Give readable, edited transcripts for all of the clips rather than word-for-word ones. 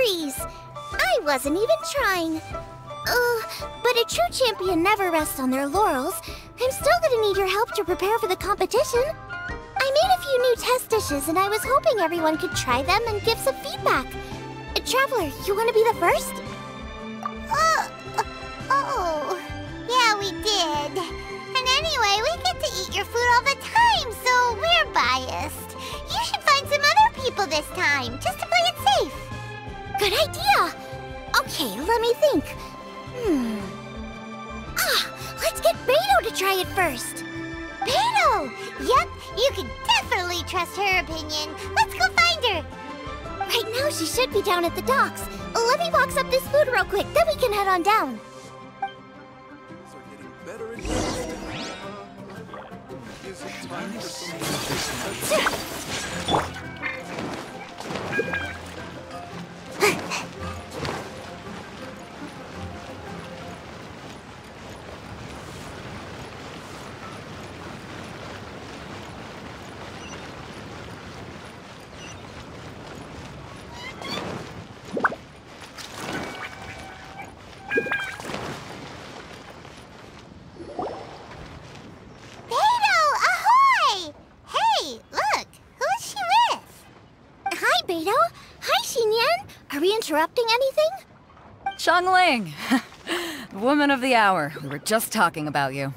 victories! I wasn't even trying. But a true champion never rests on their laurels. I'm still gonna need your help to prepare for the competition. I made a few new test dishes and I was hoping everyone could try them and give some feedback. Traveler, you wanna be the first? Oh, yeah, we did. And anyway, we get to eat your food all the time, so we're biased. You should find some other people this time, just to play it safe. Good idea! Okay, let me think. Let's get Beidou to try it first. Beidou! Yep, you can definitely trust her opinion. Let's go find her. Right now, she should be down at the docks. Let me box up this food real quick, then we can head on down. Things are getting better and better. Is it time for something special? Interrupting anything? Xiangling! Woman of the hour. We were just talking about you.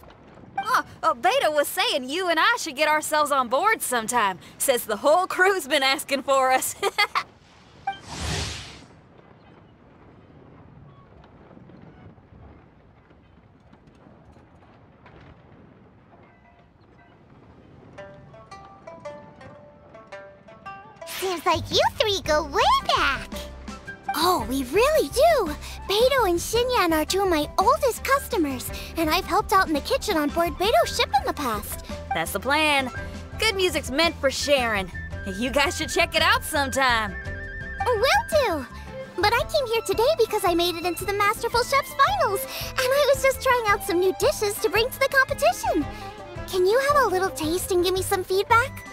Beidou was saying you and I should get ourselves on board sometime. Says the whole crew's been asking for us. Seems like you three go way back. Oh, we really do! Beidou and Xinyan are two of my oldest customers, and I've helped out in the kitchen on board Beidou's ship in the past. That's the plan. Good music's meant for sharing. You guys should check it out sometime. Will do! But I came here today because I made it into the Masterful Chef's Finals, and I was just trying out some new dishes to bring to the competition. Can you have a little taste and give me some feedback?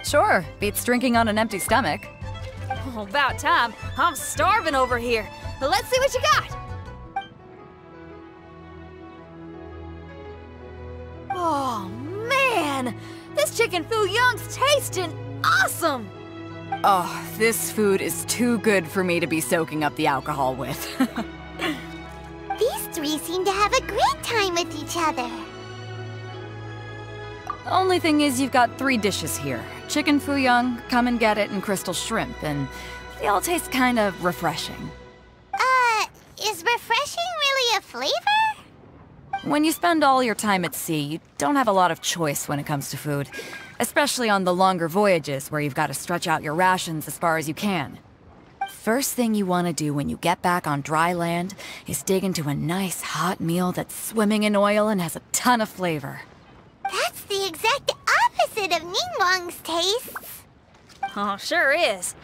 Sure, beats drinking on an empty stomach. Oh, about time. I'm starving over here. Let's see what you got. Oh, man! This chicken foo young's tasting awesome! Oh, this food is too good for me to be soaking up the alcohol with. These three seem to have a great time with each other. Only thing is you've got 3 dishes here. Chicken foo young, come and get it, and crystal shrimp, and they all taste kind of refreshing. Is refreshing really a flavor? When you spend all your time at sea, you don't have a lot of choice when it comes to food. Especially on the longer voyages where you've got to stretch out your rations as far as you can. First thing you want to do when you get back on dry land is dig into a nice hot meal that's swimming in oil and has a ton of flavor. That's the exact opposite of Ningguang's tastes. Oh, sure is.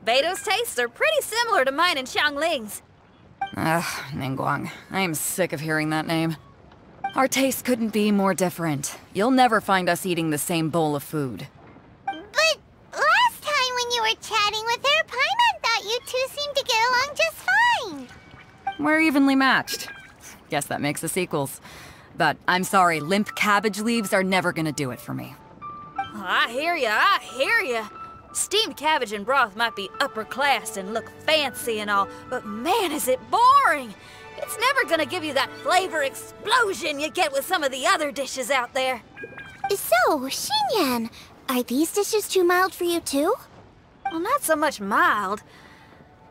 Beidou's tastes are pretty similar to mine and Xiangling's. Ugh, Ningguang. I am sick of hearing that name. Our tastes couldn't be more different. You'll never find us eating the same bowl of food. But last time when you were chatting with her, Paimon thought you two seemed to get along just fine. We're evenly matched. Guess that makes us equals. But I'm sorry, limp cabbage leaves are never gonna do it for me. Oh, I hear ya. Steamed cabbage and broth might be upper class and look fancy and all, but man, is it boring! It's never gonna give you that flavor explosion you get with some of the other dishes out there. So, Xinyan, are these dishes too mild for you too? Well, not so much mild.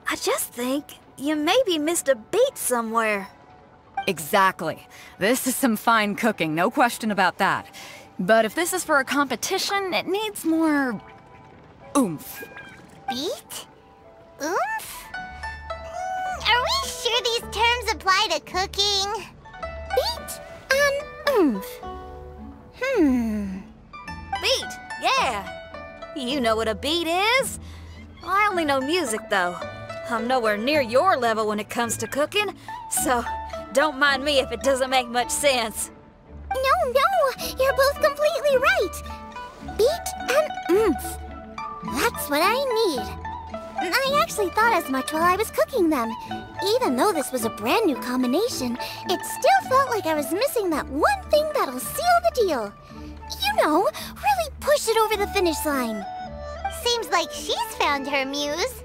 I just think you maybe missed a beat somewhere. Exactly. This is some fine cooking, no question about that. But if this is for a competition, it needs more oomph. Beat? Oomph? Are we sure these terms apply to cooking? Beat and oomph. Beat, yeah. You know what a beat is? I only know music, though. I'm nowhere near your level when it comes to cooking, so don't mind me if it doesn't make much sense. No, you're both completely right. Beat and oomph. That's what I need. I actually thought as much while I was cooking them. Even though this was a brand new combination, it still felt like I was missing that one thing that'll seal the deal. You know, really push it over the finish line. Seems like she's found her muse.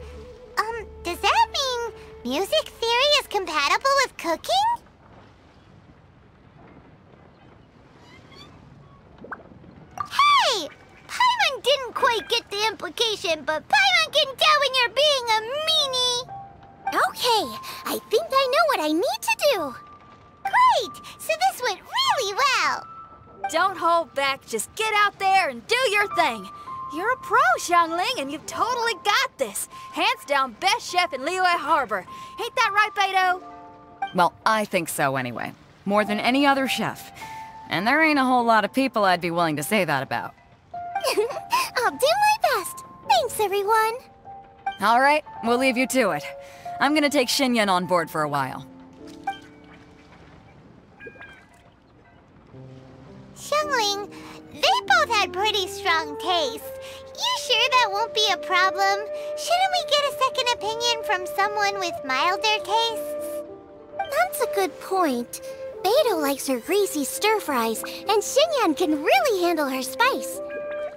Does that mean music theory is compatible with cooking? Hey! Paimon didn't quite get the implication, but Paimon can tell when you're being a meanie. Okay, I think I know what I need to do. Great! So this went really well. Don't hold back, just get out there and do your thing. You're a pro, Xiangling, and you've totally got this. Hands down best chef in Liyue Harbor. Ain't that right, Beidou? Well, I think so anyway. More than any other chef. And there ain't a whole lot of people I'd be willing to say that about. I'll do my best. Thanks, everyone. All right, we'll leave you to it. I'm gonna take Xingqiu on board for a while. Xiangling, they both had pretty strong tastes. You sure that won't be a problem? Shouldn't we get a second opinion from someone with milder tastes? That's a good point. Beidou likes her greasy stir-fries, and Xingqiu can really handle her spice.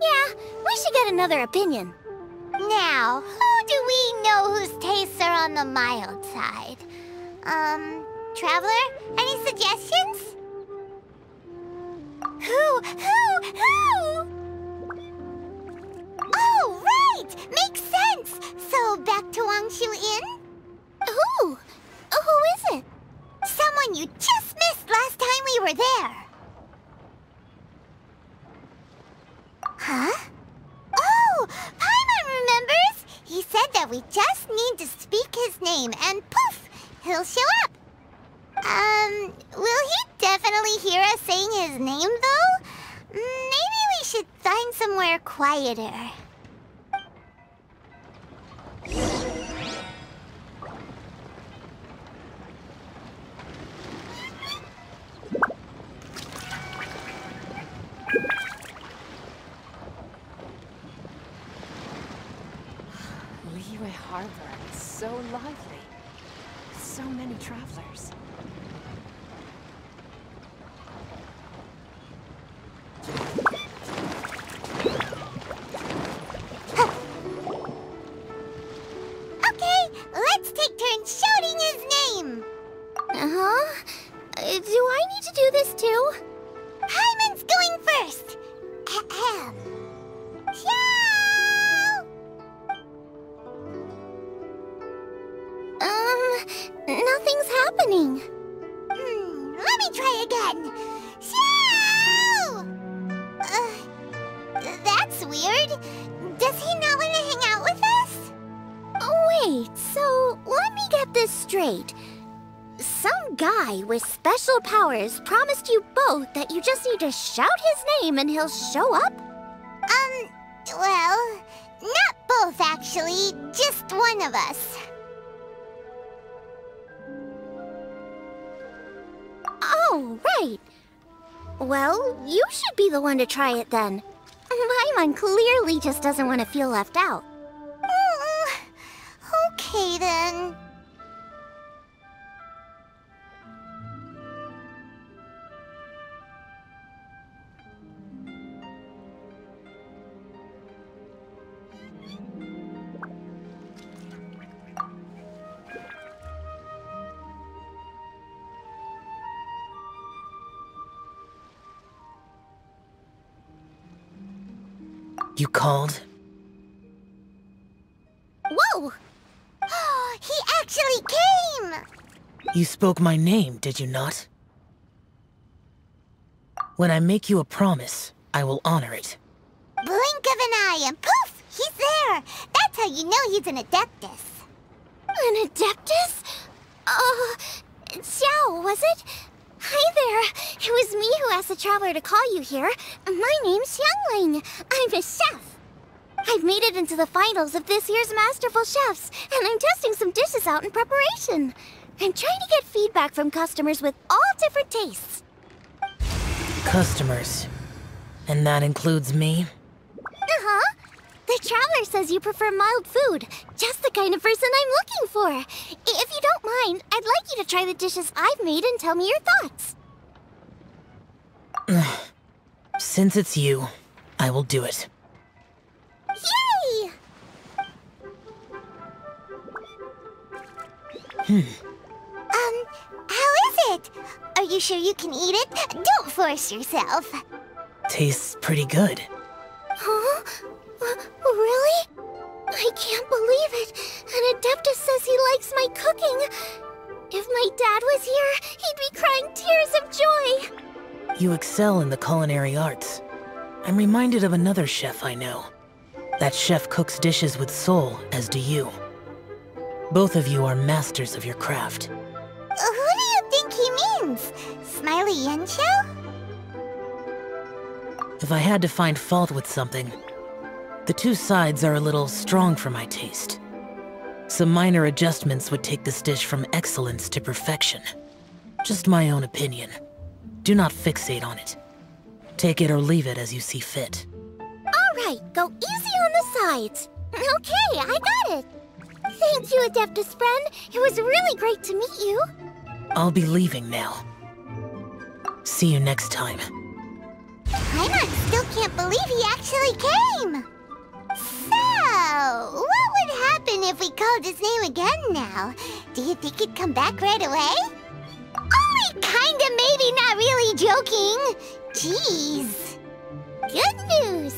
Yeah, we should get another opinion. Now, who do we know whose tastes are on the mild side? Traveler, any suggestions? Who? Oh, right! Makes sense! So, back to Wangshu Inn? Who? Who is it? Someone you just missed last time we were there. Huh? Oh, Paimon remembers! He said that we just need to speak his name and poof, he'll show up. Will he definitely hear us saying his name though? Maybe we should find somewhere quieter. Liyue Harbor is so lively. So many travelers. Okay, let's take turns shouting his name. Uh-huh. Do I need to do this too? Paimon's going first. Ahem. Xiao! Nothing's happening. Let me try again. Xiao! That's weird. Does he not want to hang out with us? Oh, wait, so let me get this straight. Some guy with special powers promised you both that you just need to shout his name and he'll show up? Well, not both actually, just one of us. Oh, right. Well, you should be the one to try it then. Paimon clearly just doesn't want to feel left out. Okay then. You called? Whoa! He actually came! You spoke my name, did you not? When I make you a promise, I will honor it. Blink of an eye and poof! He's there! That's how you know he's an Adeptus. An Adeptus? Xiao, was it? Hi there. It was me who asked the traveler to call you here. My name's Xiangling. I'm a chef. I've made it into the finals of this year's Masterful Chefs, and I'm testing some dishes out in preparation. I'm trying to get feedback from customers with all different tastes. Customers. And that includes me? Uh-huh. The The Traveler says you prefer mild food. Just the kind of person I'm looking for. If you don't mind, I'd like you to try the dishes I've made and tell me your thoughts. Since it's you, I will do it. Yay! How is it? Are you sure you can eat it? Don't force yourself. Tastes pretty good. Huh? Really? I can't believe it. An Adeptus says he likes my cooking. If my dad was here, he'd be crying tears of joy. You excel in the culinary arts. I'm reminded of another chef I know. That chef cooks dishes with soul, as do you. Both of you are masters of your craft. Who do you think he means? Smiley Yanxiao? If I had to find fault with something, the two sides are a little strong for my taste. Some minor adjustments would take this dish from excellence to perfection. Just my own opinion. Do not fixate on it. Take it or leave it as you see fit. Alright, go easy on the sides. Okay, I got it. Thank you, Adeptus friend. It was really great to meet you. I'll be leaving now. See you next time. Paimon still can't believe he actually came. So, what would happen if we called his name again now? Do you think he'd come back right away? Only kinda, maybe, not really joking. Jeez. Good news!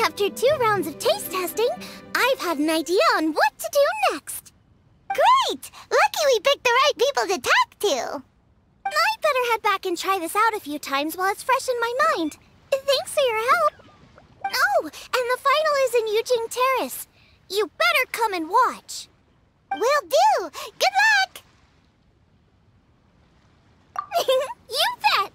After 2 rounds of taste testing, I've had an idea on what to do next. Great! Lucky we picked the right people to talk to. I'd better head back and try this out a few times while it's fresh in my mind. Thanks for your help. Oh, and the final is in Yujing Terrace. You better come and watch. Will do. Good luck! You bet!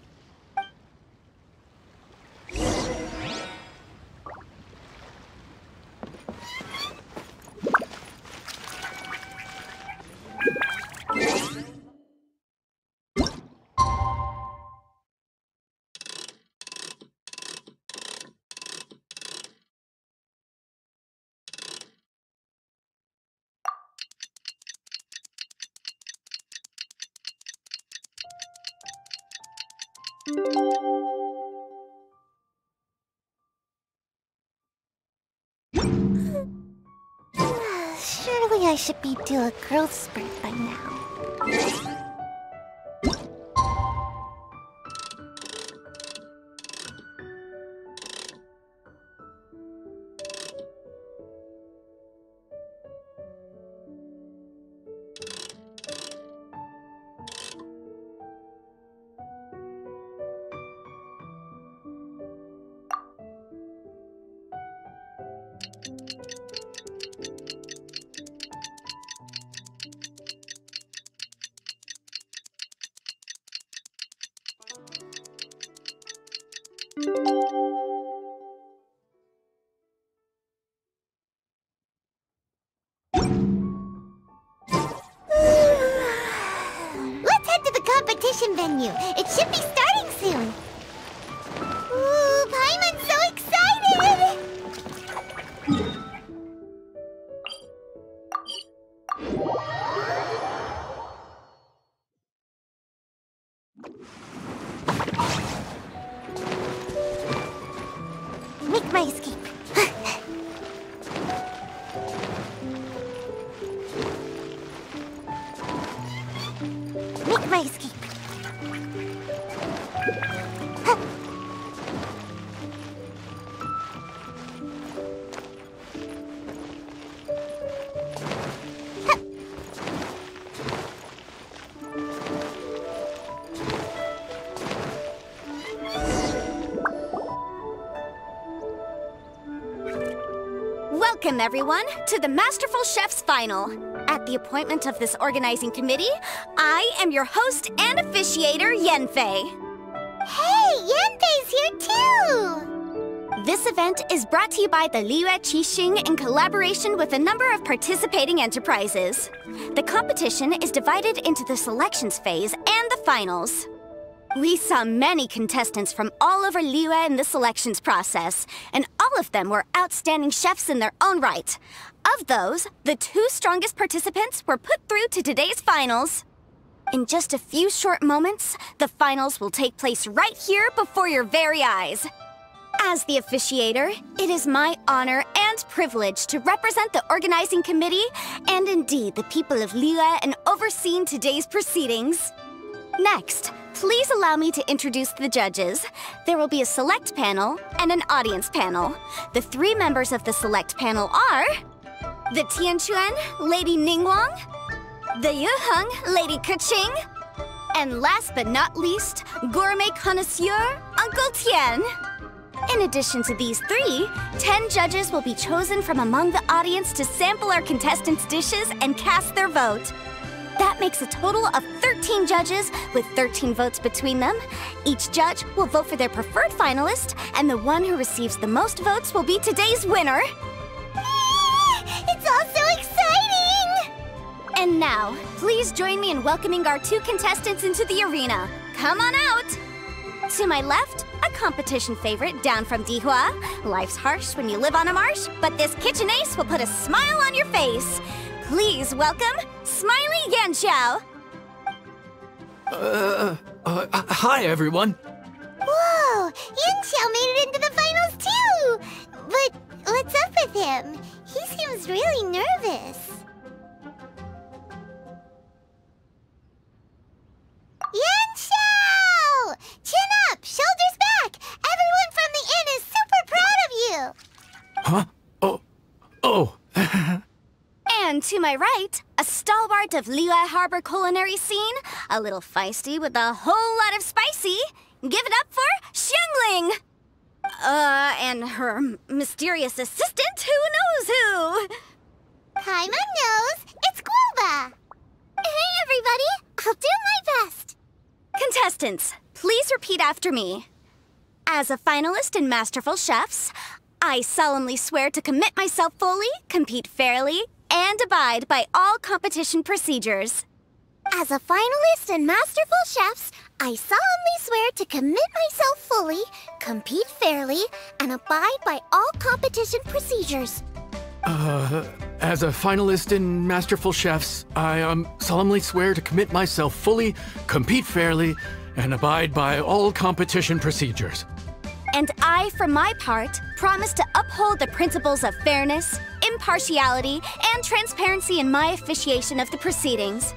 Surely I should be due a growth spurt by now. Let's head to the competition venue. It should be starting soon. Ooh, Paimon's so excited! Make my escape. Make my escape. Welcome, everyone, to the Masterful Chef's Final. At the appointment of this organizing committee, I am your host and officiator, Yanfei. Hey, Yanfei's here too! This event is brought to you by the Liyue Keqing in collaboration with a number of participating enterprises. The competition is divided into the selections phase and the finals. We saw many contestants from all over Liyue in the selections process, and all of them were outstanding chefs in their own right. Of those, the 2 strongest participants were put through to today's finals. In just a few short moments, the finals will take place right here before your very eyes. As the officiator, it is my honor and privilege to represent the organizing committee and indeed the people of Liyue in overseeing today's proceedings. Next, please allow me to introduce the judges. There will be a select panel and an audience panel. The 3 members of the select panel are the Tianquan, Lady Ningguang, the Yuheng, Lady Keqing, and last but not least, gourmet connoisseur, Uncle Tian. In addition to these 3, 10 judges will be chosen from among the audience to sample our contestants' dishes and cast their vote. That makes a total of 13 judges with 13 votes between them. Each judge will vote for their preferred finalist, and the one who receives the most votes will be today's winner. It's all so exciting! And now, please join me in welcoming our 2 contestants into the arena. Come on out! To my left, a competition favorite down from Dihua. Life's harsh when you live on a marsh, but this kitchen ace will put a smile on your face. Please welcome Smiley Yanxiao. Hi everyone. Whoa! Yanxiao made it into the finals too! But what's up with him? He seems really nervous. Yanxiao! Chin up! Shoulders back! Everyone from the inn is super proud of you! Huh? Oh. And to my right, a stalwart of Liyue Harbor culinary scene, a little feisty with a whole lot of spicy. Give it up for Xiangling! And her mysterious assistant, who knows who? Paimon knows! It's Guoba! Hey, everybody! I'll do my best! Contestants, please repeat after me. As a finalist in Masterful Chefs, I solemnly swear to commit myself fully, compete fairly, and abide by all competition procedures. As a finalist in Masterful Chefs, I solemnly swear to commit myself fully, compete fairly, and abide by all competition procedures. As a finalist in Masterful Chefs, I solemnly swear to commit myself fully, compete fairly, and abide by all competition procedures. And I, for my part, promise to uphold the principles of fairness, impartiality, and transparency in my officiation of the proceedings.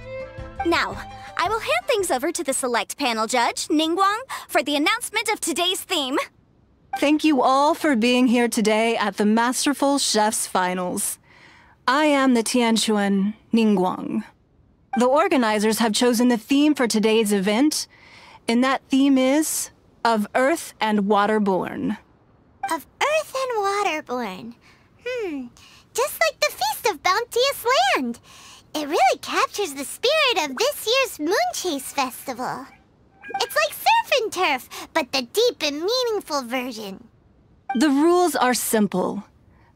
Now, I will hand things over to the select panel judge, Ningguang, for the announcement of today's theme. Thank you all for being here today at the Masterful Chefs Finals. I am the Tianquan, Ningguang. The organizers have chosen the theme for today's event, and that theme is Of Earth and Waterborn. Of Earth and Waterborn. Just like the Feast of Bounteous Land. It really captures the spirit of this year's Moonchase festival. It's like surf and turf, but the deep and meaningful version. The rules are simple.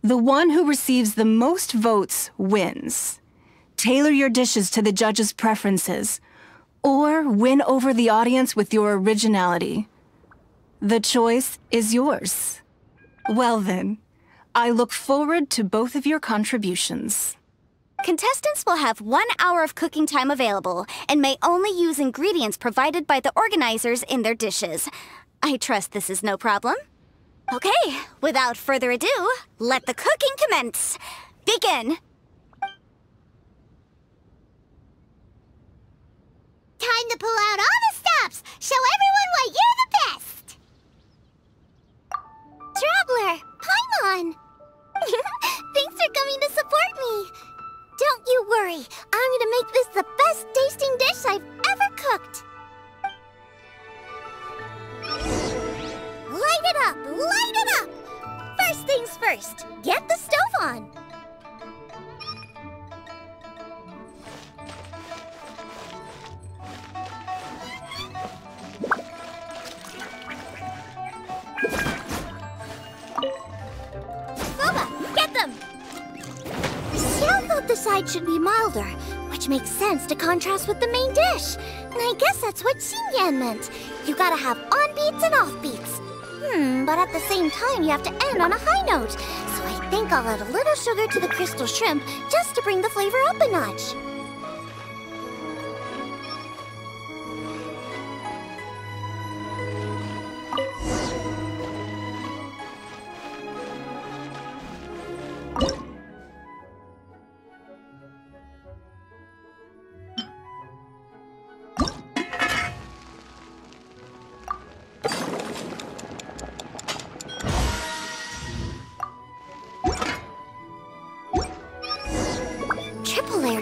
The one who receives the most votes wins. Tailor your dishes to the judges' preferences, or win over the audience with your originality. The choice is yours. Well then, I look forward to both of your contributions. Contestants will have 1 hour of cooking time available and may only use ingredients provided by the organizers in their dishes. I trust this is no problem. Okay, without further ado, let the cooking commence. Begin! Time to pull out all the stops! Show everyone why you're the best! Traveler, Paimon! Thanks for coming to support me. Don't you worry, I'm gonna make this the best tasting dish I've ever cooked. Light it up! Light it up! First things first, get the stove on. Guoba, get them! Xiao thought the side should be milder, which which makes sense to contrast with the main dish. And I guess that's what Xingyan meant. You gotta have on-beats and off-beats. But at the same time, you have to end on a high note. So I think I'll add a little sugar to the crystal shrimp just to bring the flavor up a notch.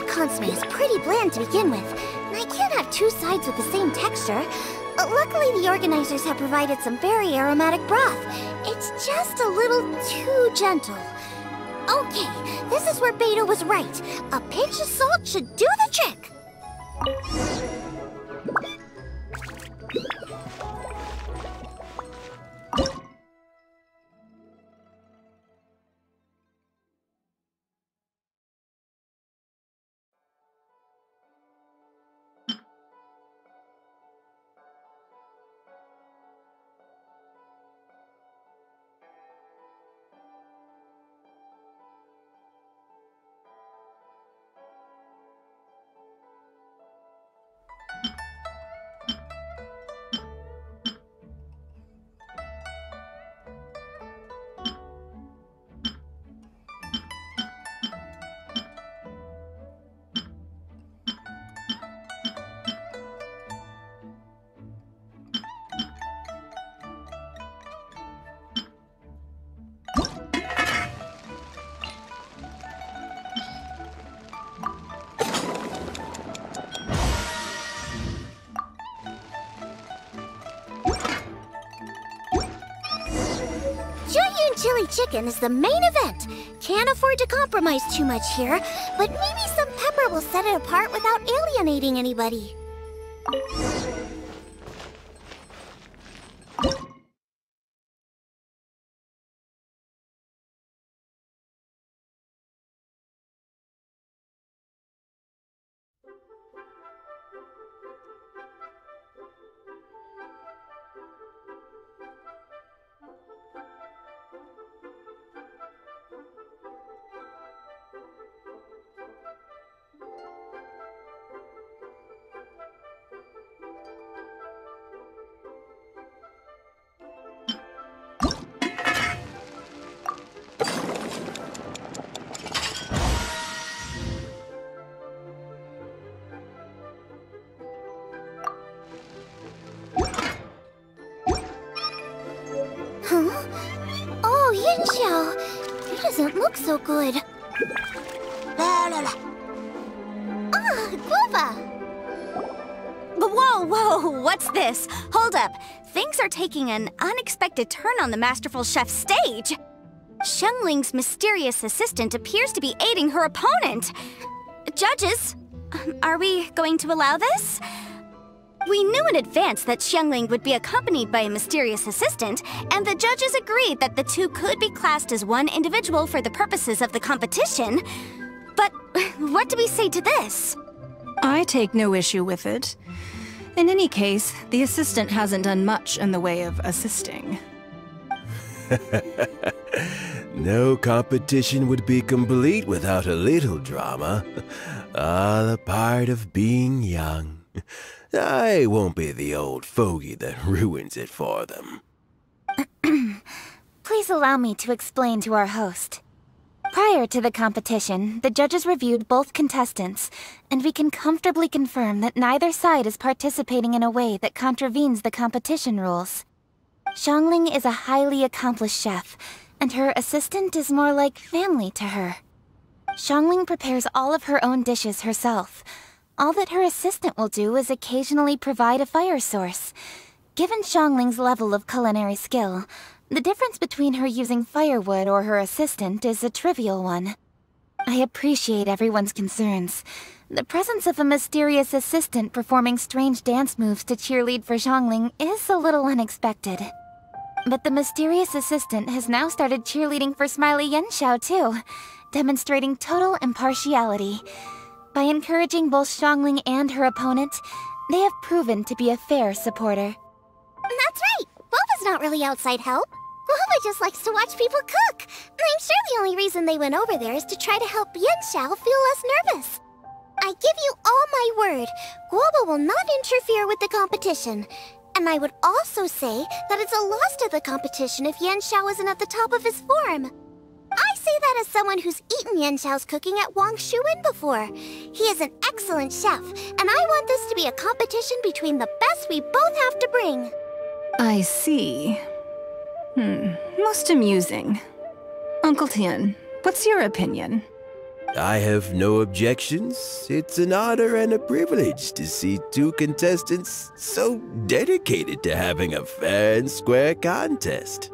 Consomme is pretty bland to begin with, and I can't have two sides with the same texture. Luckily, the organizers have provided some very aromatic broth. It's just a little too gentle. Okay, this is where Beidou was right. A pinch of salt should do the trick. Chili chicken is the main event. Can't afford to compromise too much here, but maybe some pepper will set it apart without alienating anybody. Yanxiao, he doesn't look so good. Guoba! Whoa, what's this? Hold up. Things are taking an unexpected turn on the Masterful Chef's stage. Xiangling's mysterious assistant appears to be aiding her opponent. Judges, are we going to allow this? We knew in advance that Xiangling would be accompanied by a mysterious assistant, and the judges agreed that the two could be classed as one individual for the purposes of the competition. But what do we say to this? I take no issue with it. In any case, the assistant hasn't done much in the way of assisting. No competition would be complete without a little drama. All a part of being young. I won't be the old fogey that ruins it for them. Please allow me to explain to our host. Prior to the competition, the judges reviewed both contestants, and we can comfortably confirm that neither side is participating in a way that contravenes the competition rules. Xiangling is a highly accomplished chef, and her assistant is more like family to her. Xiangling prepares all of her own dishes herself. All that her assistant will do is occasionally provide a fire source. Given Xiangling's level of culinary skill, the difference between her using firewood or her assistant is a trivial one. I appreciate everyone's concerns. The presence of a mysterious assistant performing strange dance moves to cheerlead for Xiangling is a little unexpected. But the mysterious assistant has now started cheerleading for Smiley Yanxiao too, demonstrating total impartiality. By encouraging both Xiangling and her opponent, they have proven to be a fair supporter. That's right! Guoba's not really outside help. Guoba just likes to watch people cook. I'm sure the only reason they went over there is to try to help Yanxiao feel less nervous. I give you all my word, Guoba will not interfere with the competition. And I would also say that it's a loss to the competition if Yanxiao isn't at the top of his form. I say that as someone who's eaten Yanxiao's cooking at Wangshuin before. He is an excellent chef, and I want this to be a competition between the best we both have to bring. I see. Most amusing. Uncle Tian, what's your opinion? I have no objections. It's an honor and a privilege to see two contestants so dedicated to having a fair and square contest.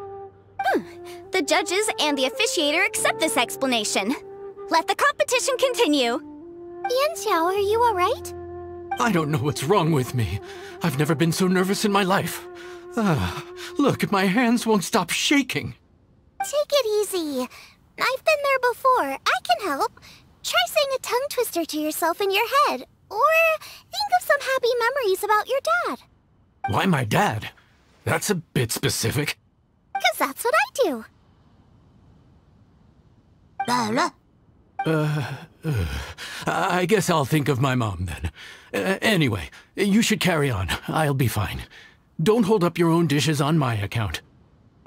The judges and the officiator accept this explanation. Let the competition continue. Yanxiao, are you alright? I don't know what's wrong with me. I've never been so nervous in my life. Look, my hands won't stop shaking. Take it easy. I've been there before. I can help. Try saying a tongue twister to yourself in your head. Or think of some happy memories about your dad. Why my dad? That's a bit specific. 'Cause that's what I do. I guess I'll think of my mom then. Anyway, you should carry on. I'll be fine. Don't hold up your own dishes on my account.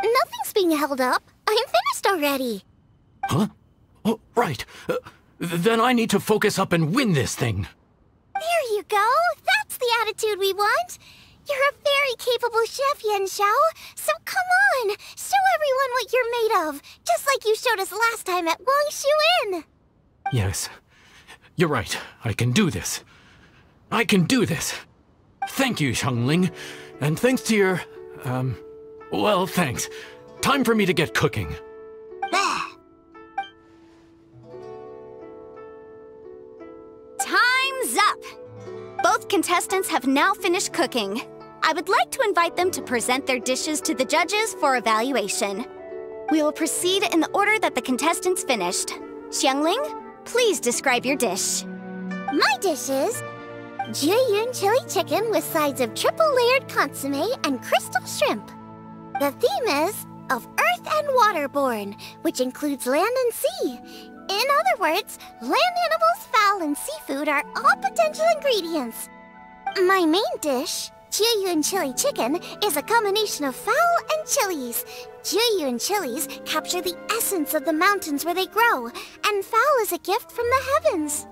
Nothing's being held up. I'm finished already. Huh? Oh, right. Then I need to focus up and win this thing. There you go. That's the attitude we want. You're a very capable chef, Yanxiao. So come on, show everyone what you're made of, just like you showed us last time at Wangshuin. Yes, you're right. I can do this. I can do this. Thank you, Xiangling. And thanks to your, well, thanks. Time for me to get cooking. Time's up! Both contestants have now finished cooking. I would like to invite them to present their dishes to the judges for evaluation. We will proceed in the order that the contestants finished. Xiangling, please describe your dish. My dish is Chongyun chili chicken with sides of triple-layered consommé and crystal shrimp. The theme is of earth and waterborne, which includes land and sea. In other words, land animals, fowl, and seafood are all potential ingredients. My main dish, Chongyun chili chicken, is a combination of fowl and chilies. Chongyun chilies capture the essence of the mountains where they grow, and fowl is a gift from the heavens.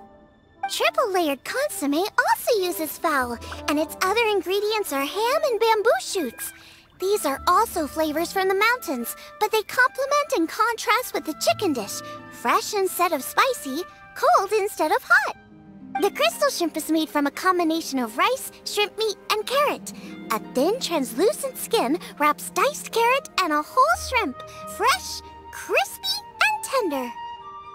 Triple-layered consommé also uses fowl, and its other ingredients are ham and bamboo shoots. These are also flavors from the mountains, but they complement and contrast with the chicken dish, fresh instead of spicy, cold instead of hot. The crystal shrimp is made from a combination of rice, shrimp meat, and carrot. A thin, translucent skin wraps diced carrot and a whole shrimp, fresh, crispy, and tender.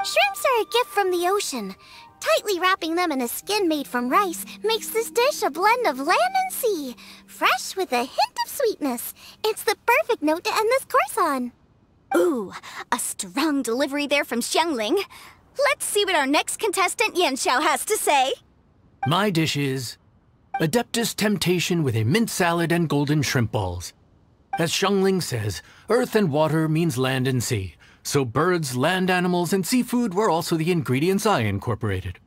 Shrimps are a gift from the ocean. Tightly wrapping them in a skin made from rice makes this dish a blend of land and sea, fresh with a hint of sweetness. It's the perfect note to end this course on. Ooh, a strong delivery there from Xiangling. Let's see what our next contestant Yanxiao has to say. My dish is Adeptus Temptation with a mint salad and golden shrimp balls. As Xiangling says, earth and water means land and sea. So birds, land animals, and seafood were also the ingredients I incorporated.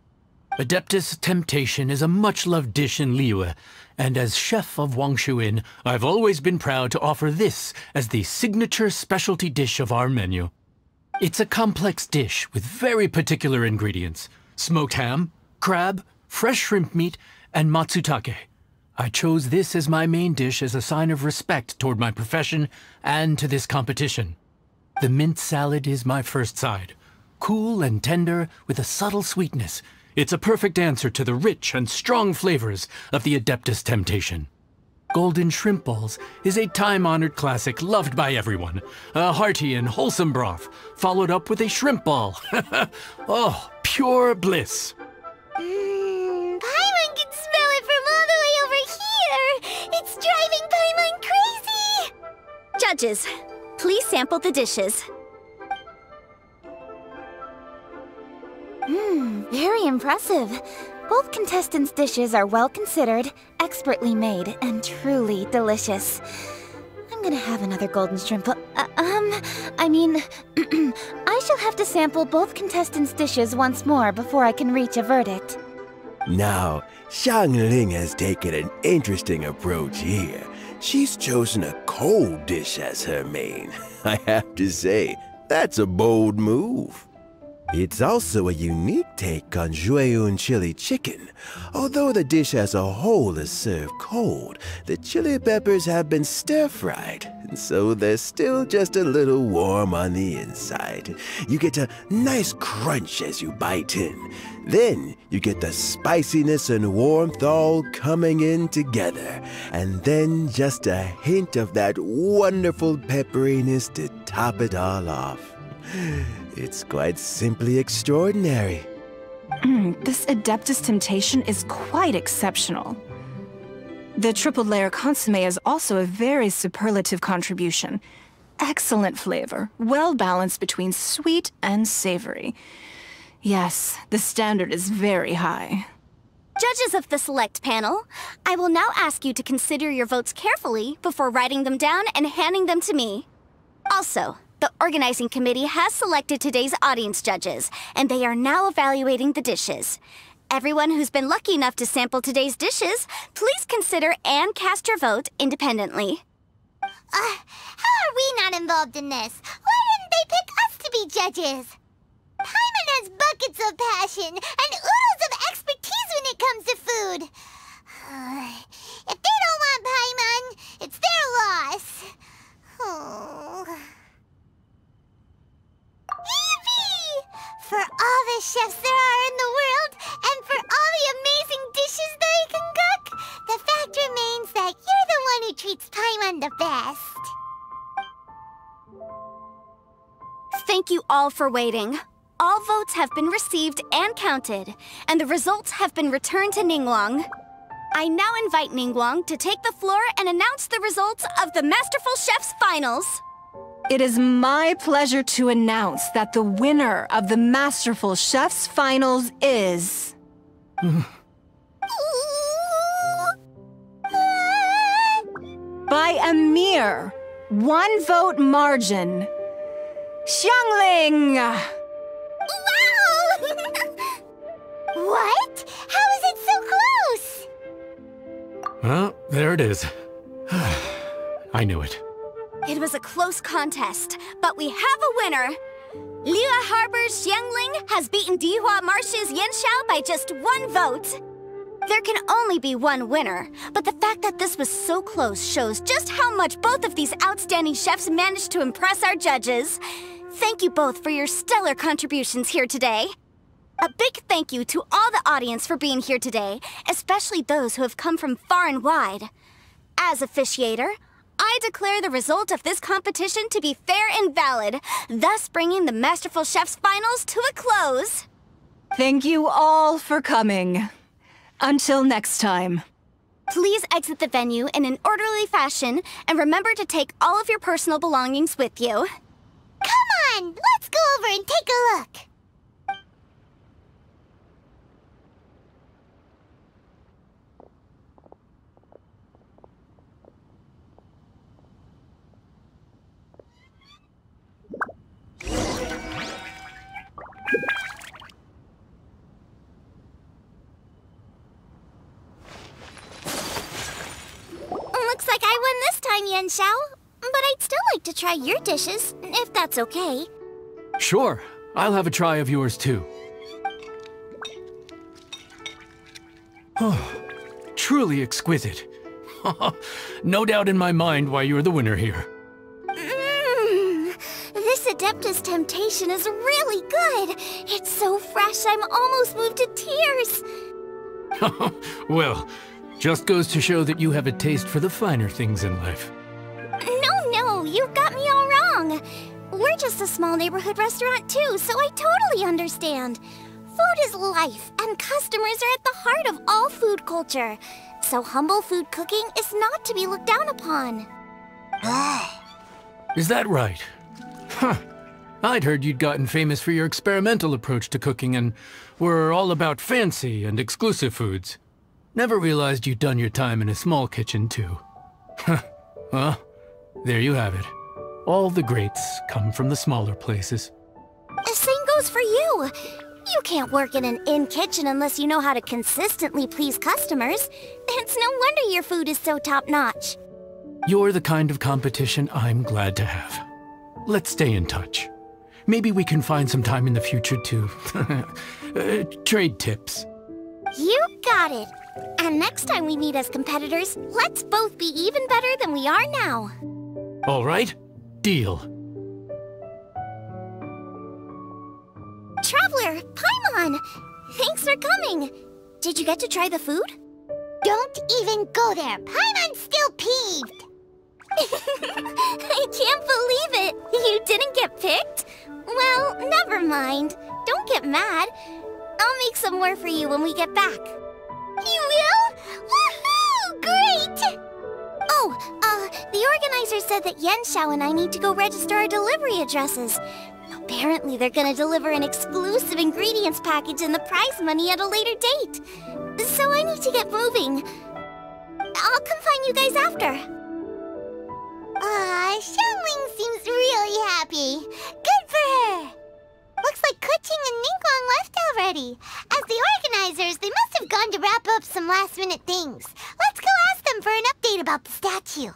Adeptus Temptation is a much-loved dish in Liyue, and as chef of Wangshuin, I've always been proud to offer this as the signature specialty dish of our menu. It's a complex dish with very particular ingredients: smoked ham, crab, fresh shrimp meat, and matsutake. I chose this as my main dish as a sign of respect toward my profession and to this competition. The mint salad is my first side. Cool and tender with a subtle sweetness, it's a perfect answer to the rich and strong flavors of the Adeptus Temptation. Golden shrimp balls is a time-honored classic loved by everyone. A hearty and wholesome broth, followed up with a shrimp ball. Oh, pure bliss. Paimon can smell it from all the way over here. It's driving Paimon crazy. Judges, please sample the dishes. Very impressive. Both contestants' dishes are well considered, expertly made, and truly delicious. I'm gonna have another golden shrimp. I shall have to sample both contestants' dishes once more before I can reach a verdict. Now, Xiangling has taken an interesting approach here. She's chosen a cold dish as her main. I have to say, that's a bold move. It's also a unique take on Zhueyun chili chicken. Although the dish as a whole is served cold, the chili peppers have been stir-fried, and so they're still just a little warm on the inside. You get a nice crunch as you bite in. Then you get the spiciness and warmth all coming in together, and then just a hint of that wonderful pepperiness to top it all off. It's quite simply extraordinary. This Adeptus Temptation is quite exceptional. The triple layer consomme is also a very superlative contribution. Excellent flavor, well balanced between sweet and savory. Yes, the standard is very high. Judges of the select panel, I will now ask you to consider your votes carefully before writing them down and handing them to me. Also, the organizing committee has selected today's audience judges, and they are now evaluating the dishes. Everyone who's been lucky enough to sample today's dishes, please consider and cast your vote independently. How are we not involved in this? Why didn't they pick us to be judges? Paimon has buckets of passion and oodles of expertise when it comes to food. If they don't want Paimon, it's their loss. Oh. Evie! For all the chefs there are in the world, and for all the amazing dishes they can cook, the fact remains that you're the one who treats Paimon the best. Thank you all for waiting. All votes have been received and counted, and the results have been returned to Ningguang. I now invite Ningguang to take the floor and announce the results of the Masterful Chef's Finals. It is my pleasure to announce that the winner of the Masterful Chef's Finals is... by a mere 1 vote margin, Xiangling! Wow! What? How is it so close? Well, there it is. I knew it. It was a close contest, but we have a winner. Liyue Harbor's Xiangling has beaten Dihua Marsh's Yanxiao by just 1 vote. There can only be one winner, but the fact that this was so close shows just how much both of these outstanding chefs managed to impress our judges. Thank you both for your stellar contributions here today. A big thank you to all the audience for being here today, especially those who have come from far and wide. As officiator, I declare the result of this competition to be fair and valid, thus bringing the Masterful Chef's Finals to a close. Thank you all for coming. Until next time. Please exit the venue in an orderly fashion, and remember to take all of your personal belongings with you. Come on, let's go over and take a look. Looks like I won this time, Yanxiao. But I'd still like to try your dishes, if that's okay. Sure. I'll have a try of yours too. Oh, truly exquisite. No doubt in my mind why you're the winner here. This Adeptus Temptation is really good. It's so fresh, I'm almost moved to tears. Well, just goes to show that you have a taste for the finer things in life. No, you've got me all wrong. We're just a small neighborhood restaurant too, so I totally understand. Food is life, and customers are at the heart of all food culture. So humble food cooking is not to be looked down upon. Is that right? Huh. I'd heard you'd gotten famous for your experimental approach to cooking and were all about fancy and exclusive foods. Never realized you'd done your time in a small kitchen, too. Well, there you have it. All the greats come from the smaller places. The same goes for you. You can't work in an inn kitchen unless you know how to consistently please customers. It's no wonder your food is so top-notch. You're the kind of competition I'm glad to have. Let's stay in touch. Maybe we can find some time in the future to trade tips. You got it. And next time we meet as competitors, let's both be even better than we are now. All right, deal. Traveler, Paimon! Thanks for coming. Did you get to try the food? Don't even go there. Paimon's still peeved. I can't believe it! You didn't get picked? Well, never mind. Don't get mad. I'll make some more for you when we get back. You will? Woohoo! Great! Oh, the organizer said that Yanxiao and I need to go register our delivery addresses. Apparently they're gonna deliver an exclusive ingredients package and the prize money at a later date. So I need to get moving. I'll come find you guys after. Xiangling seems really happy. Good for her. Looks like Keqing and Ningguang left already. As the organizers, they must have gone to wrap up some last-minute things. Let's go ask them for an update about the statue.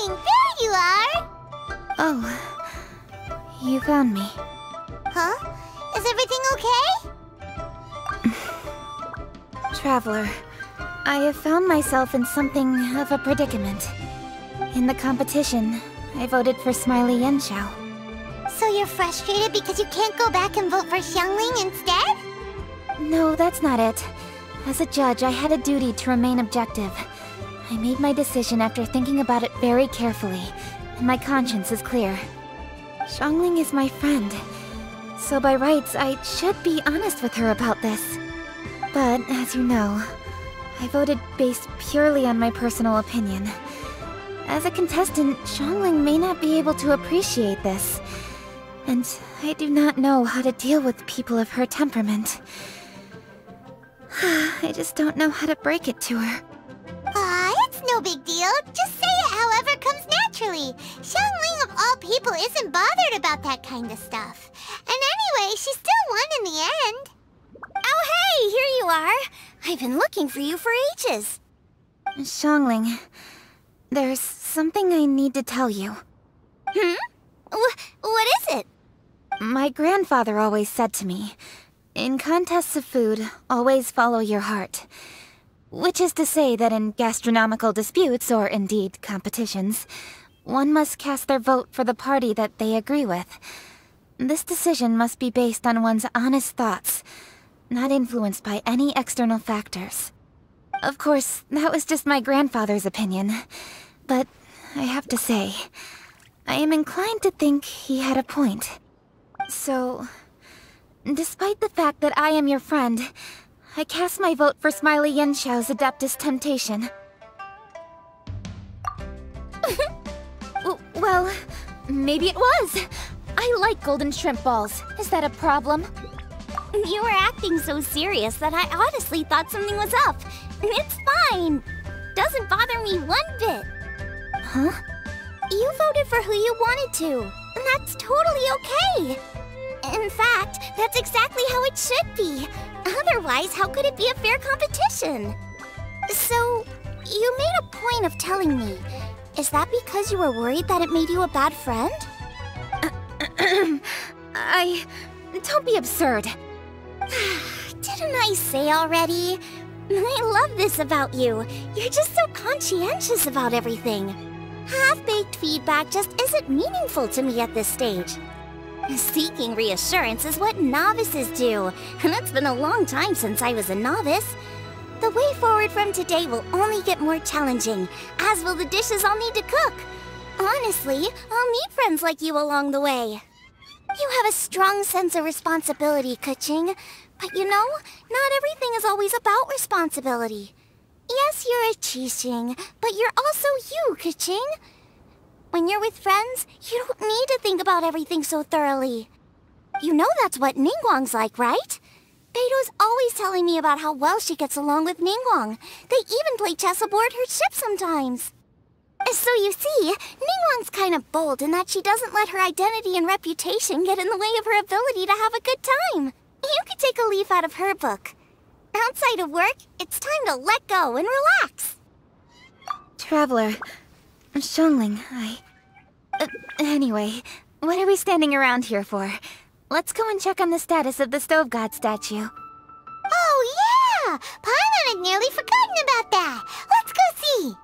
There you are! Oh, you found me. Huh? Is everything okay? Traveler, I have found myself in something of a predicament. In the competition, I voted for Smiley Yanxiao. So you're frustrated because you can't go back and vote for Xiangling instead? No, that's not it. As a judge, I had a duty to remain objective. I made my decision after thinking about it very carefully, and my conscience is clear. Xiangling is my friend, so by rights, I should be honest with her about this. But, as you know, I voted based purely on my personal opinion. As a contestant, Xiangling may not be able to appreciate this, and I do not know how to deal with people of her temperament. I just don't know how to break it to her. It's no big deal. Just say it however comes naturally. Xiangling of all people isn't bothered about that kind of stuff. And anyway, she still won in the end. Oh hey, here you are. I've been looking for you for ages. Xiangling, there's something I need to tell you. What is it? My grandfather always said to me, in contests of food, always follow your heart. Which is to say that in gastronomical disputes, or indeed competitions, one must cast their vote for the party that they agree with. This decision must be based on one's honest thoughts, not influenced by any external factors. Of course, that was just my grandfather's opinion, but I have to say, I am inclined to think he had a point. So, despite the fact that I am your friend, I cast my vote for Smiley Yanxiao's Adeptus Temptation. Well, maybe it was. I like golden shrimp balls. Is that a problem? You were acting so serious that I honestly thought something was up. It's fine. Doesn't bother me one bit. Huh? You voted for who you wanted to. And that's totally okay. In fact, that's exactly how it should be. Otherwise, how could it be a fair competition? So, you made a point of telling me. Is that because you were worried that it made you a bad friend? Don't be absurd. Didn't I say already? I love this about you. You're just so conscientious about everything. Half-baked feedback just isn't meaningful to me at this stage. Seeking reassurance is what novices do, and it's been a long time since I was a novice. The way forward from today will only get more challenging, as will the dishes I'll need to cook. Honestly, I'll need friends like you along the way. You have a strong sense of responsibility, Keqing. But you know, not everything is always about responsibility. Yes, you're a Qiqing, but you're also you, Keqing. When you're with friends, you don't need to think about everything so thoroughly. You know that's what Ningguang's like, right? Beidou's always telling me about how well she gets along with Ningguang. They even play chess aboard her ship sometimes. So you see, Ningguang's kind of bold in that she doesn't let her identity and reputation get in the way of her ability to have a good time. You could take a leaf out of her book. Outside of work, it's time to let go and relax. Traveler, Xiangling, anyway, what are we standing around here for? Let's go and check on the status of the Stove God statue. Oh yeah! Paimon had nearly forgotten about that. Let's go see.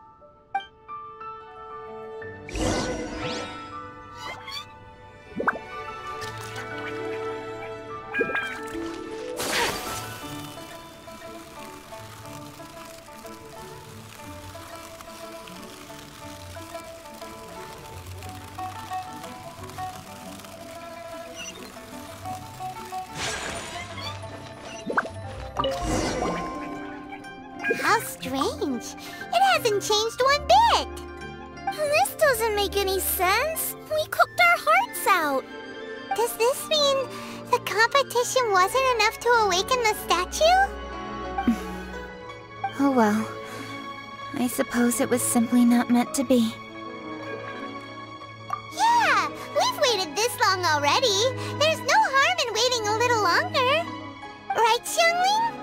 How strange. It hasn't changed one bit. This doesn't make any sense. We cooked our hearts out. Does this mean the competition wasn't enough to awaken the statue? Oh well. I suppose it was simply not meant to be. Yeah, we've waited this long already. There's no harm in waiting a little longer. Right, Xiangling?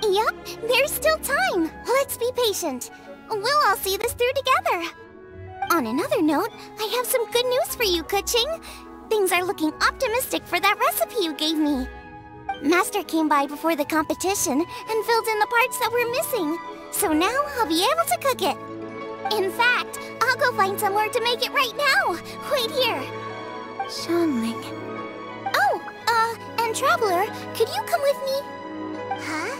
Yep, there's still time. Let's be patient. We'll all see this through together. On another note, I have some good news for you, Keqing. Things are looking optimistic for that recipe you gave me. Master came by before the competition and filled in the parts that were missing. So now I'll be able to cook it. In fact, I'll go find somewhere to make it right now. Wait here. Xiangling. Oh, and Traveler, could you come with me? Huh?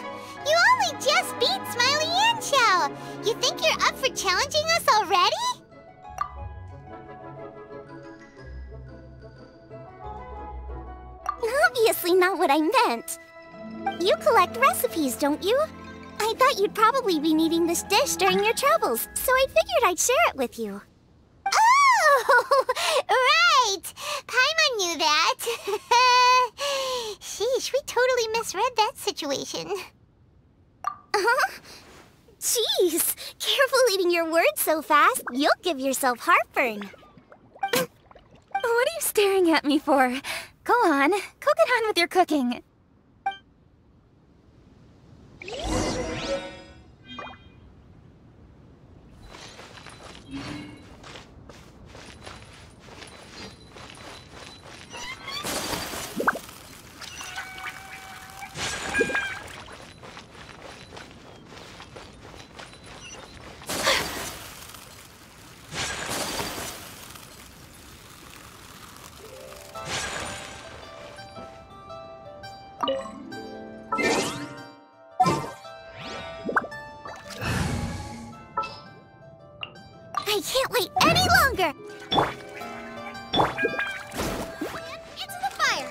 You only just beat Smiley Yanxiao. You think you're up for challenging us already? Obviously not what I meant. You collect recipes, don't you? I thought you'd probably be needing this dish during your travels, so I figured I'd share it with you. Oh, right! Paimon knew that. Sheesh, we totally misread that situation. Jeez, careful eating your words so fast. You'll give yourself heartburn. What are you staring at me for? Go on, go get on with your cooking. I can't wait any longer! Into the fire!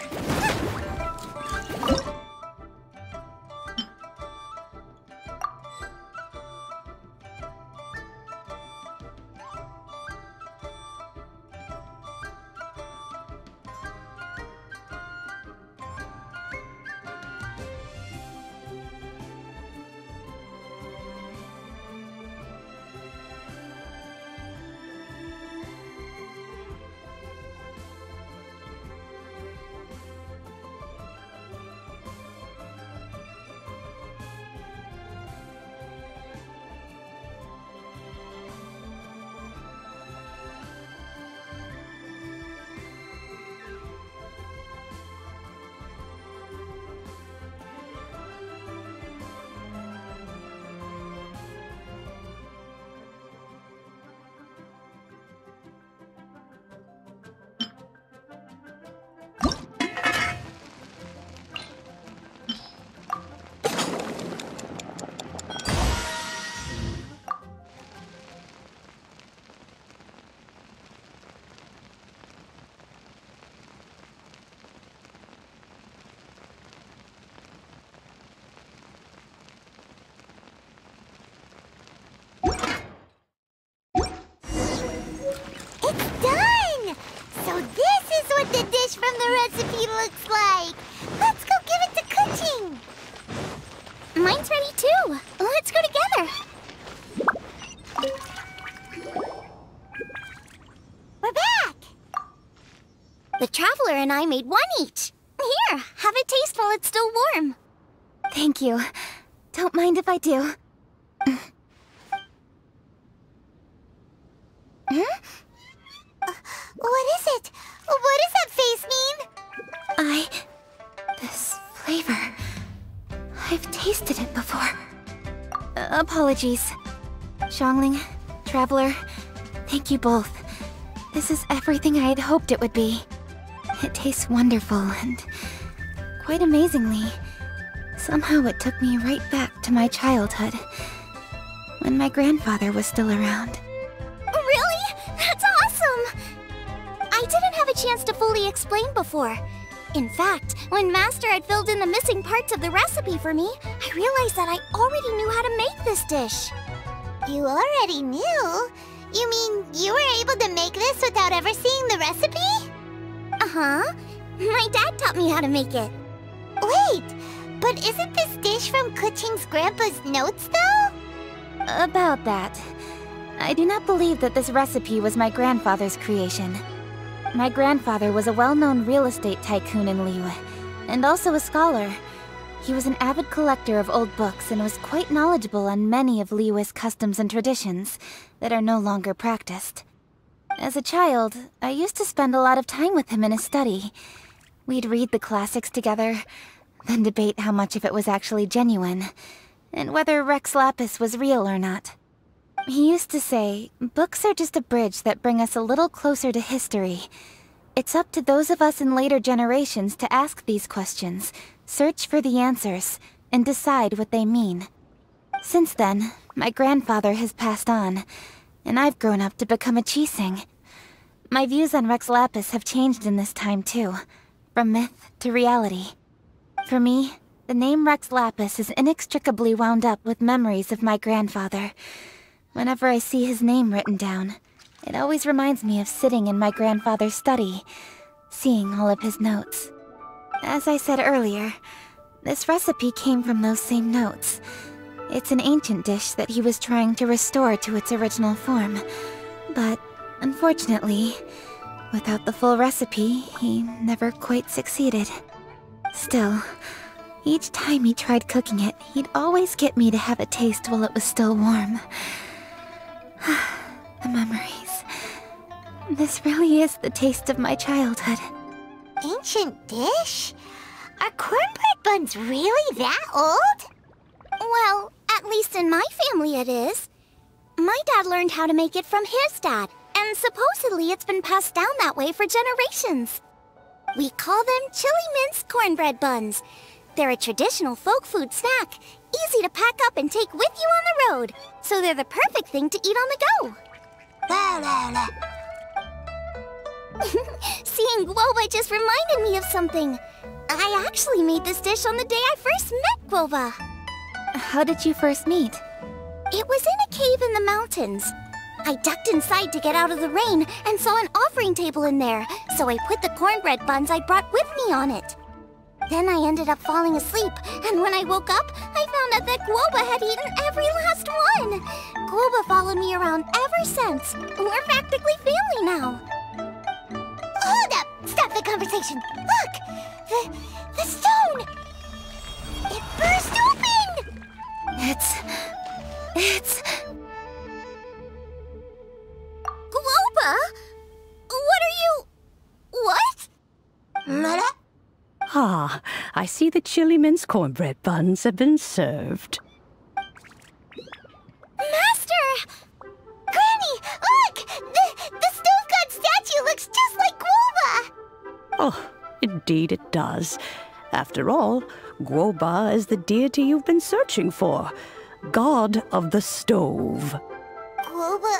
dish from the recipe looks like. Let's go give it to Keqing. Mine's ready too. Let's go together. We're back. The Traveler and I made one each. Here, have a taste while it's still warm. Thank you. Don't mind if I do. What is it? What does that face mean? This flavor... I've tasted it before. Apologies. Xiangling, Traveler, thank you both. This is everything I had hoped it would be. It tastes wonderful and... quite amazingly. Somehow it took me right back to my childhood. When my grandfather was still around. Really? That's awesome! I didn't have a chance to fully explain before. In fact, when Master had filled in the missing parts of the recipe for me, I realized that I already knew how to make this dish. You already knew? You mean you were able to make this without ever seeing the recipe? Uh-huh. My dad taught me how to make it. Wait, but isn't this dish from Keqing's grandpa's notes, though? About that. I do not believe that this recipe was my grandfather's creation. My grandfather was a well-known real estate tycoon in Liyue, and also a scholar. He was an avid collector of old books and was quite knowledgeable on many of Liyue's customs and traditions that are no longer practiced. As a child, I used to spend a lot of time with him in his study. We'd read the classics together, then debate how much of it was actually genuine, and whether Rex Lapis was real or not. He used to say, books are just a bridge that bring us a little closer to history. It's up to those of us in later generations to ask these questions, search for the answers, and decide what they mean. Since then, my grandfather has passed on, and I've grown up to become a Keqing. My views on Rex Lapis have changed in this time too, from myth to reality. For me, the name Rex Lapis is inextricably wound up with memories of my grandfather. Whenever I see his name written down, it always reminds me of sitting in my grandfather's study, seeing all of his notes. As I said earlier, this recipe came from those same notes. It's an ancient dish that he was trying to restore to its original form. But, unfortunately, without the full recipe, he never quite succeeded. Still, each time he tried cooking it, he'd always get me to have a taste while it was still warm. The memories. This really is the taste of my childhood. Ancient dish? Are cornbread buns really that old? Well, at least in my family it is. My dad learned how to make it from his dad, and supposedly it's been passed down that way for generations. We call them chili mince cornbread buns. They're a traditional folk food snack, easy to pack up and take with you on the road. So they're the perfect thing to eat on the go. La la la. Seeing Guoba just reminded me of something. I actually made this dish on the day I first met Guoba. How did you first meet? It was in a cave in the mountains. I ducked inside to get out of the rain and saw an offering table in there, so I put the cornbread buns I brought with me on it. Then I ended up falling asleep, and when I woke up, I found out that Guoba had eaten every last one. Guoba followed me around ever since. We're practically family now. Hold up! Stop the conversation! Look! The stone! It burst open! It's... Guoba? What are you... What? Mother? Ah, I see the chili mince cornbread buns have been served. Master! Granny, look! The stone god statue looks just like Guoba! Oh, indeed it does. After all, Guoba is the deity you've been searching for. God of the stove. Guoba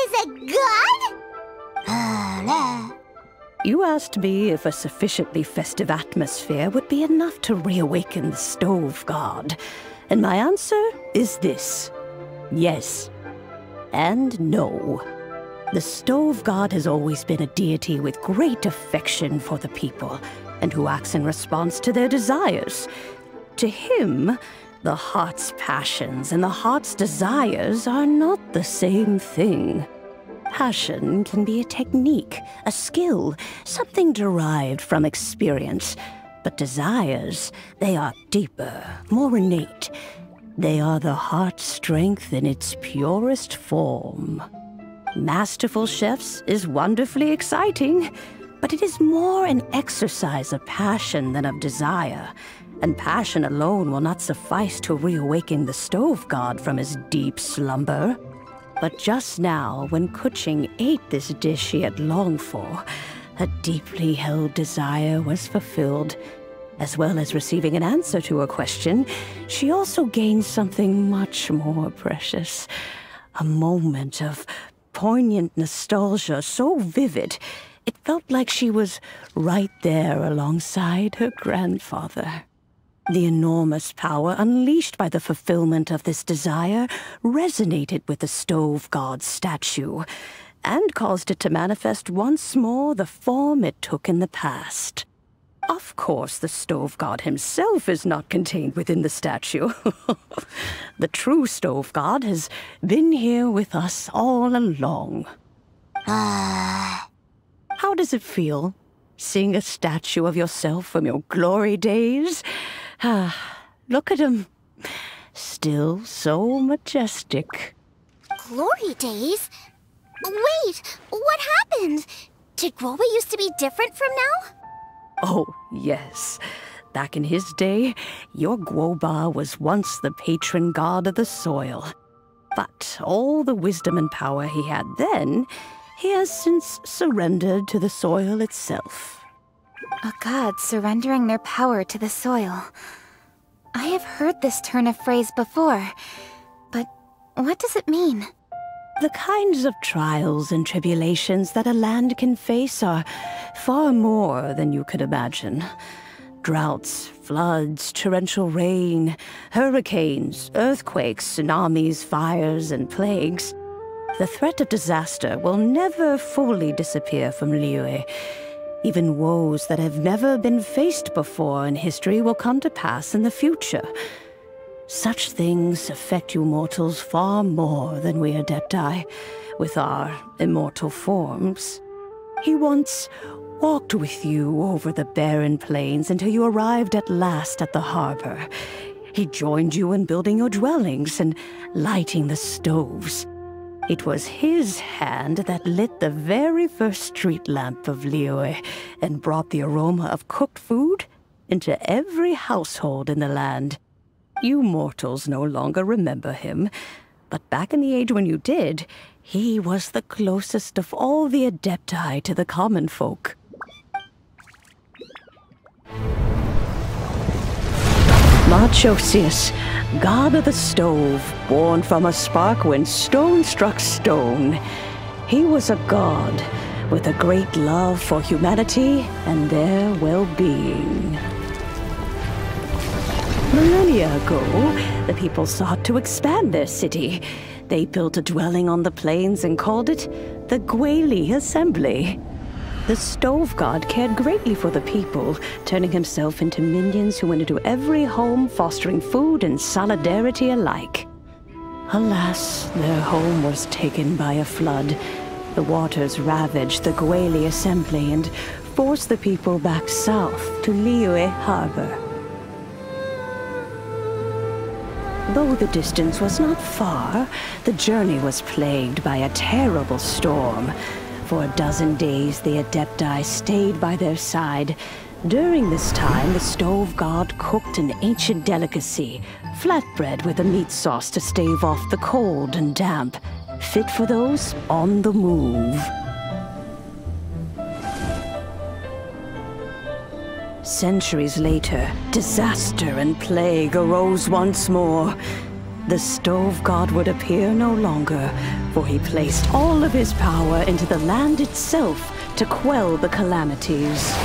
is a god? You asked me if a sufficiently festive atmosphere would be enough to reawaken the stove god. And my answer is this. Yes. And no. The stove god has always been a deity with great affection for the people, and who acts in response to their desires. To him, the heart's passions and the heart's desires are not the same thing. Passion can be a technique, a skill, something derived from experience. But desires, they are deeper, more innate. They are the heart's strength in its purest form. Masterful chefs is wonderfully exciting, but it is more an exercise of passion than of desire, and passion alone will not suffice to reawaken the stove god from his deep slumber. But just now, when Keqing ate this dish he had longed for, a deeply held desire was fulfilled. As well as receiving an answer to her question, she also gained something much more precious. A moment of poignant nostalgia so vivid, it felt like she was right there alongside her grandfather. The enormous power unleashed by the fulfillment of this desire resonated with the stove god's statue, and caused it to manifest once more the form it took in the past. Of course, the stove god himself is not contained within the statue. The true stove god has been here with us all along. How does it feel, seeing a statue of yourself from your glory days? Look at him. Still so majestic. Glory days? Wait, what happened? Did Guoba used to be different from now? Oh, yes. Back in his day, your Guoba was once the patron god of the soil. But all the wisdom and power he had then, he has since surrendered to the soil itself. A god surrendering their power to the soil. I have heard this turn of phrase before, but what does it mean? The kinds of trials and tribulations that a land can face are far more than you could imagine. Droughts, floods, torrential rain, hurricanes, earthquakes, tsunamis, fires, and plagues. The threat of disaster will never fully disappear from Liyue. Even woes that have never been faced before in history will come to pass in the future. Such things affect you mortals far more than we Adepti, with our immortal forms. He once walked with you over the barren plains until you arrived at last at the harbor. He joined you in building your dwellings and lighting the stoves. It was his hand that lit the very first street lamp of Liyue and brought the aroma of cooked food into every household in the land. You mortals no longer remember him, but back in the age when you did, he was the closest of all the Adepti to the common folk. Moonchase, god of the stove, born from a spark when stone struck stone. He was a god with a great love for humanity and their well-being. Millennia ago, the people sought to expand their city. They built a dwelling on the plains and called it the Gueli Assembly. The stove god cared greatly for the people, turning himself into minions who went into every home, fostering food and solidarity alike. Alas, their home was taken by a flood. The waters ravaged the Gueli Assembly and forced the people back south to Liyue Harbor. Though the distance was not far, the journey was plagued by a terrible storm. For a dozen days, the Adepti stayed by their side. During this time, the stove god cooked an ancient delicacy, flatbread with a meat sauce to stave off the cold and damp, fit for those on the move. Centuries later, disaster and plague arose once more. The stove god would appear no longer, for he placed all of his power into the land itself to quell the calamities.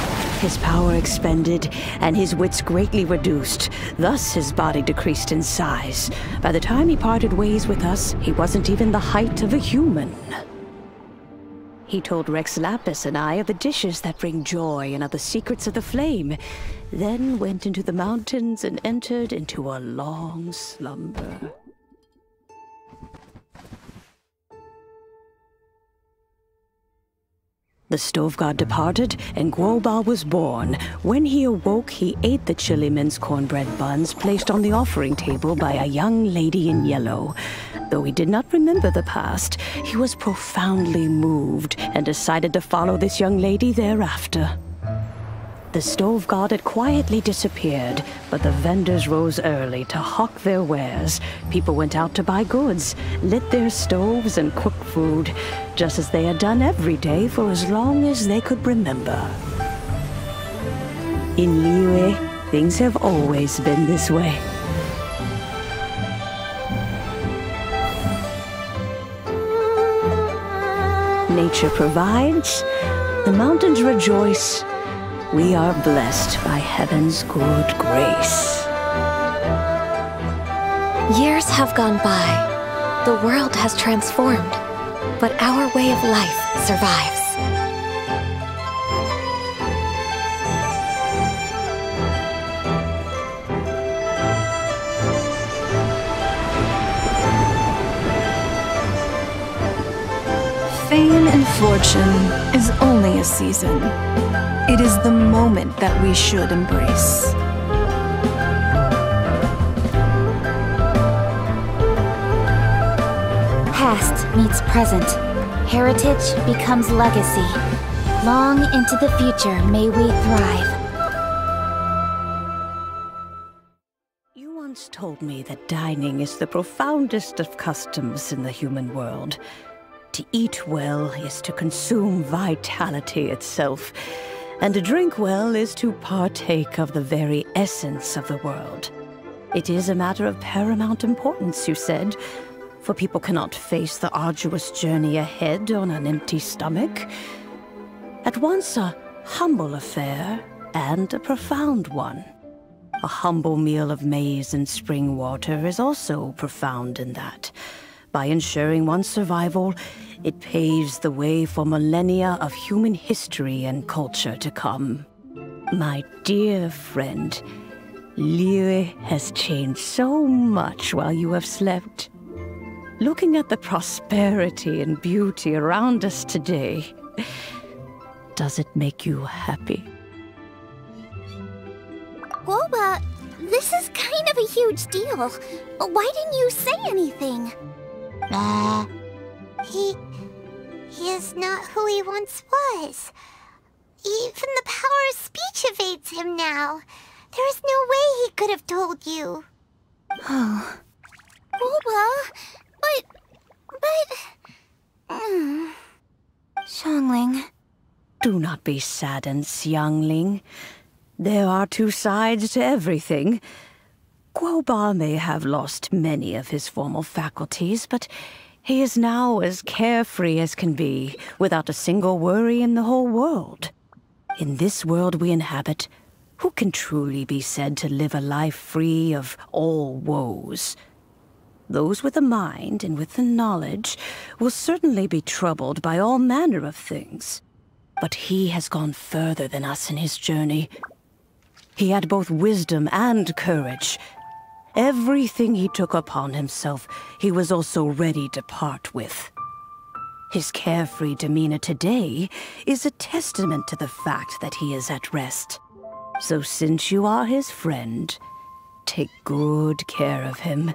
His power expended, and his wits greatly reduced. Thus his body decreased in size. By the time he parted ways with us, he wasn't even the height of a human. He told Rex Lapis and I of the dishes that bring joy and of the secrets of the flame, then went into the mountains and entered into a long slumber. The stove god departed, and Guoba was born. When he awoke, he ate the chili mince cornbread buns placed on the offering table by a young lady in yellow. Though he did not remember the past, he was profoundly moved and decided to follow this young lady thereafter. The stove god had quietly disappeared, but the vendors rose early to hawk their wares. People went out to buy goods, lit their stoves, and cooked food, just as they had done every day for as long as they could remember. In Liyue, things have always been this way. Nature provides, the mountains rejoice. We are blessed by heaven's good grace. Years have gone by. The world has transformed, but our way of life survives. Fame and fortune is only a season. It is the moment that we should embrace. Past meets present. Heritage becomes legacy. Long into the future may we thrive. You once told me that dining is the profoundest of customs in the human world. To eat well is to consume vitality itself, and to drink well is to partake of the very essence of the world. It is a matter of paramount importance, you said, for people cannot face the arduous journey ahead on an empty stomach. At once a humble affair and a profound one. A humble meal of maize and spring water is also profound in that. By ensuring one's survival, it paves the way for millennia of human history and culture to come. My dear friend, Liyue has changed so much while you have slept. Looking at the prosperity and beauty around us today, does it make you happy? Guoba, this is kind of a huge deal. Why didn't you say anything? He is not who he once was. Even the power of speech evades him now. There is no way he could have told you. Oh. Guoba, but... Xiangling. Do not be saddened, Xiangling. There are two sides to everything. Guoba may have lost many of his formal faculties, but he is now as carefree as can be, without a single worry in the whole world. In this world we inhabit, who can truly be said to live a life free of all woes? Those with a mind and with the knowledge will certainly be troubled by all manner of things. But he has gone further than us in his journey. He had both wisdom and courage. Everything he took upon himself, he was also ready to part with. His carefree demeanor today is a testament to the fact that he is at rest. So since you are his friend, take good care of him.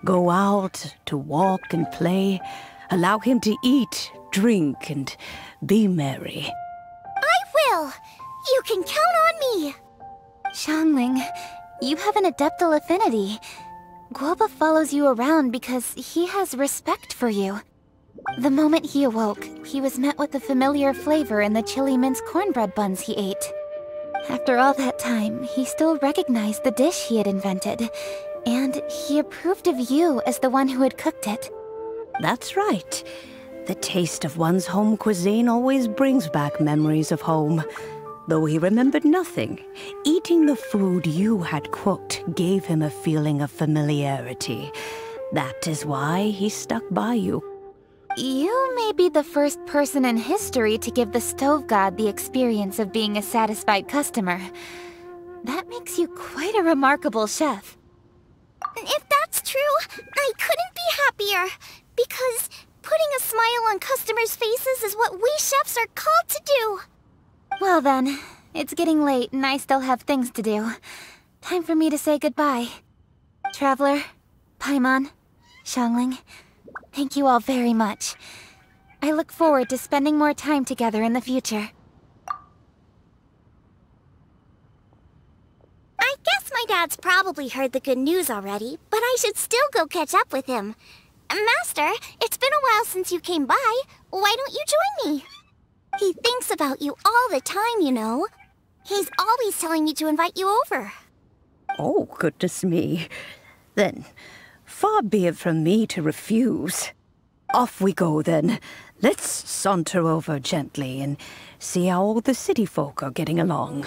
Go out to walk and play. Allow him to eat, drink, and be merry. I will! You can count on me! Xiangling, you have an adeptal affinity. Guoba follows you around because he has respect for you. The moment he awoke, he was met with the familiar flavor in the chili mince cornbread buns he ate. After all that time, he still recognized the dish he had invented, and he approved of you as the one who had cooked it. That's right. The taste of one's home cuisine always brings back memories of home. Though he remembered nothing, eating the food you had cooked gave him a feeling of familiarity. That is why he stuck by you. You may be the first person in history to give the stove god the experience of being a satisfied customer. That makes you quite a remarkable chef. If that's true, I couldn't be happier. Because putting a smile on customers' faces is what we chefs are called to do. Well then, it's getting late and I still have things to do. Time for me to say goodbye. Traveler, Paimon, Xiangling, thank you all very much. I look forward to spending more time together in the future. I guess my dad's probably heard the good news already, but I should still go catch up with him. Master, it's been a while since you came by. Why don't you join me? He thinks about you all the time, you know. He's always telling me to invite you over. Oh, goodness me. Then, far be it from me to refuse. Off we go, then. Let's saunter over gently and see how all the city folk are getting along.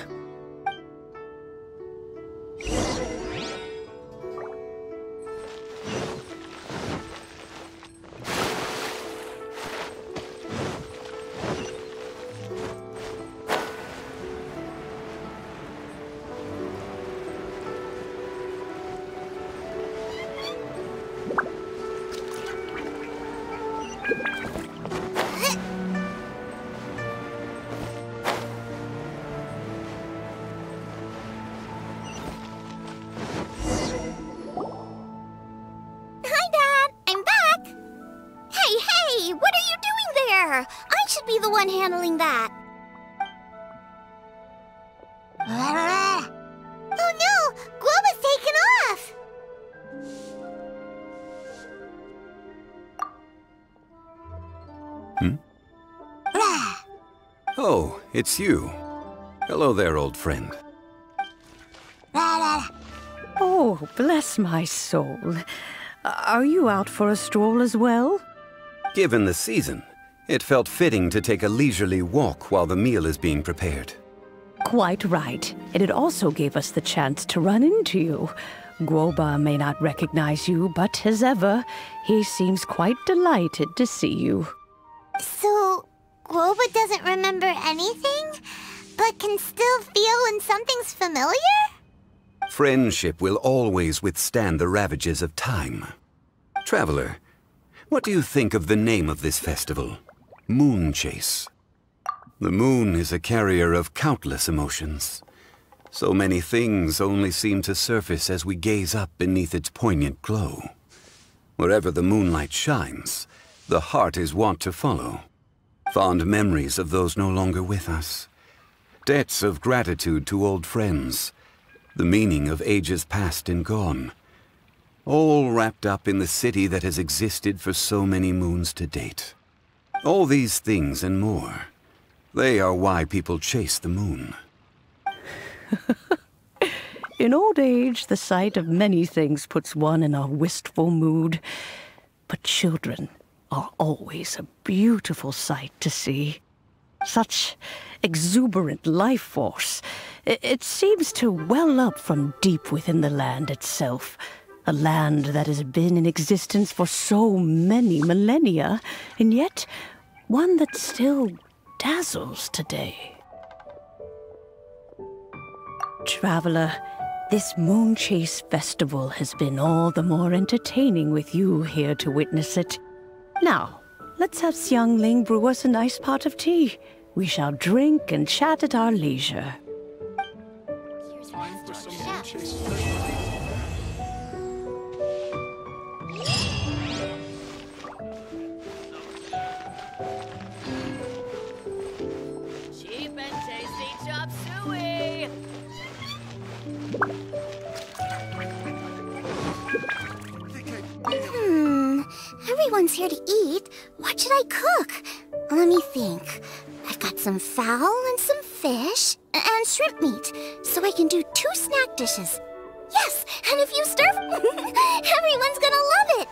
I should be the one handling that. Oh no! Guoba's taken off! Oh, it's you. Hello there, old friend. Oh, bless my soul. Are you out for a stroll as well? Given the season, it felt fitting to take a leisurely walk while the meal is being prepared. Quite right. And it also gave us the chance to run into you. Guoba may not recognize you, but as ever, he seems quite delighted to see you. So, Guoba doesn't remember anything, but can still feel when something's familiar? Friendship will always withstand the ravages of time. Traveler, what do you think of the name of this festival? Moonchase. The moon is a carrier of countless emotions. So many things only seem to surface as we gaze up beneath its poignant glow. Wherever the moonlight shines, the heart is wont to follow. Fond memories of those no longer with us. Debts of gratitude to old friends. The meaning of ages past and gone. All wrapped up in the city that has existed for so many moons to date. All these things and more. They are why people chase the moon. In old age, the sight of many things puts one in a wistful mood. But children are always a beautiful sight to see. Such exuberant life force. It seems to well up from deep within the land itself. A land that has been in existence for so many millennia, and yet one that still dazzles today. Traveler, this Moonchase festival has been all the more entertaining with you here to witness it. Now, let's have Xiangling brew us a nice pot of tea. We shall drink and chat at our leisure. Cheap and tasty chop suey! Everyone's here to eat. What should I cook? Let me think. I've got some fowl and some fish and shrimp meat, so I can do 2 snack dishes. Yes, and if you stir, everyone's gonna love it.